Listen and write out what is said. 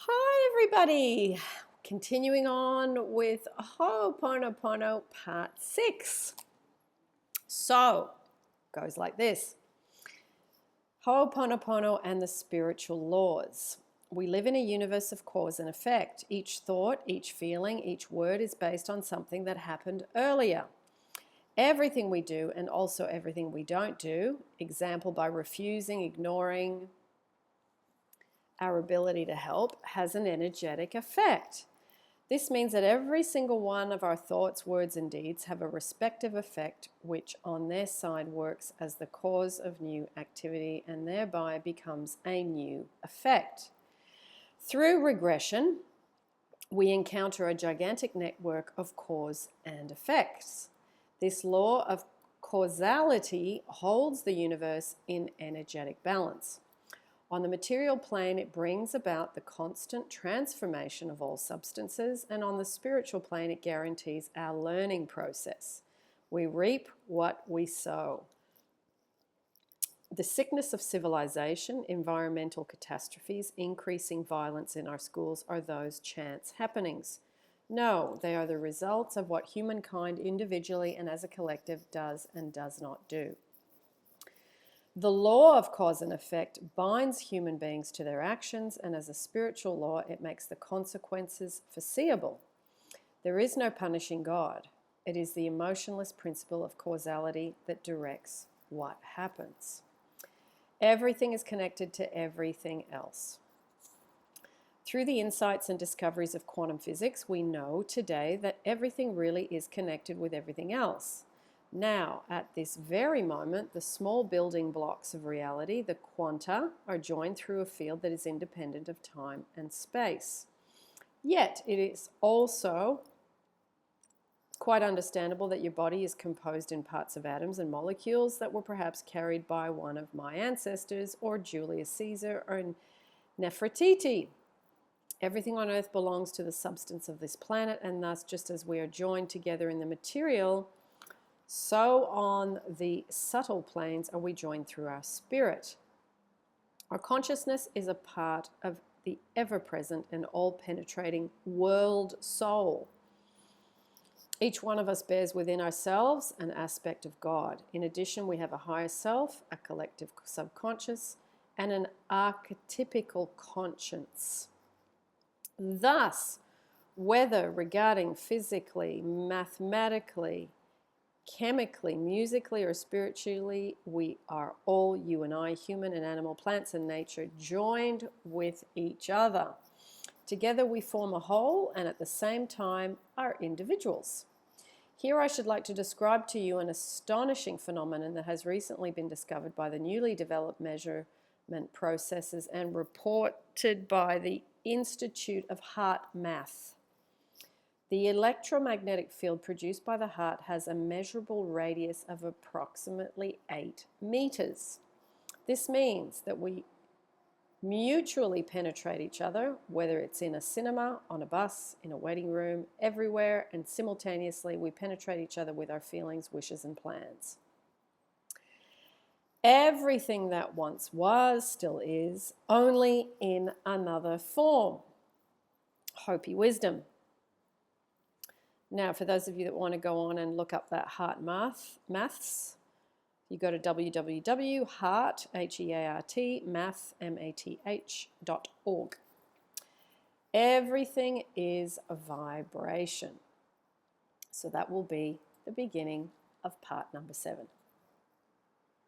Hi, everybody. Continuing on with Ho'oponopono Part 6. So, goes like this. Ho'oponopono and the spiritual laws. We live in a universe of cause and effect. Each thought, each feeling, each word is based on something that happened earlier. Everything we do and also everything we don't do, example by refusing, ignoring, our ability to help, has an energetic effect. This means that every single one of our thoughts, words, and deeds have a respective effect, which on their side works as the cause of new activity and thereby becomes a new effect. Through regression, we encounter a gigantic network of cause and effects. This law of causality holds the universe in energetic balance. On the material plane, it brings about the constant transformation of all substances, and on the spiritual plane, it guarantees our learning process. We reap what we sow. The sickness of civilization, environmental catastrophes, increasing violence in our schools are those chance happenings. No, they are the results of what humankind individually and as a collective does and does not do. The law of cause and effect binds human beings to their actions, and as a spiritual law, it makes the consequences foreseeable. There is no punishing God. It is the emotionless principle of causality that directs what happens. Everything is connected to everything else. Through the insights and discoveries of quantum physics, we know today that everything really is connected with everything else. Now, at this very moment, the small building blocks of reality, the quanta, are joined through a field that is independent of time and space. Yet, it is also quite understandable that your body is composed in parts of atoms and molecules that were perhaps carried by one of my ancestors, or Julius Caesar, or Nefertiti. Everything on Earth belongs to the substance of this planet, and thus, just as we are joined together in the material, so on the subtle planes are we joined through our spirit. Our consciousness is a part of the ever-present and all-penetrating world soul. Each one of us bears within ourselves an aspect of God. In addition, we have a higher self, a collective subconscious, and an archetypical conscience. Thus, whether regarding physically, mathematically, chemically, musically, or spiritually, we are all, you and I, human and animal, plants and nature, joined with each other. Together we form a whole, and at the same time are individuals. Here I should like to describe to you an astonishing phenomenon that has recently been discovered by the newly developed measurement processes and reported by the Institute of Heart Math. The electromagnetic field produced by the heart has a measurable radius of approximately 8 meters. This means that we mutually penetrate each other, whether it's in a cinema, on a bus, in a waiting room, everywhere, and simultaneously we penetrate each other with our feelings, wishes, and plans. Everything that once was still is, only in another form. Hopi wisdom. Now, for those of you that want to go on and look up that heart maths, you go to www.heart, H-E-A-R-T, math, M-A-T-H.org. Everything is a vibration. So that will be the beginning of part number 7.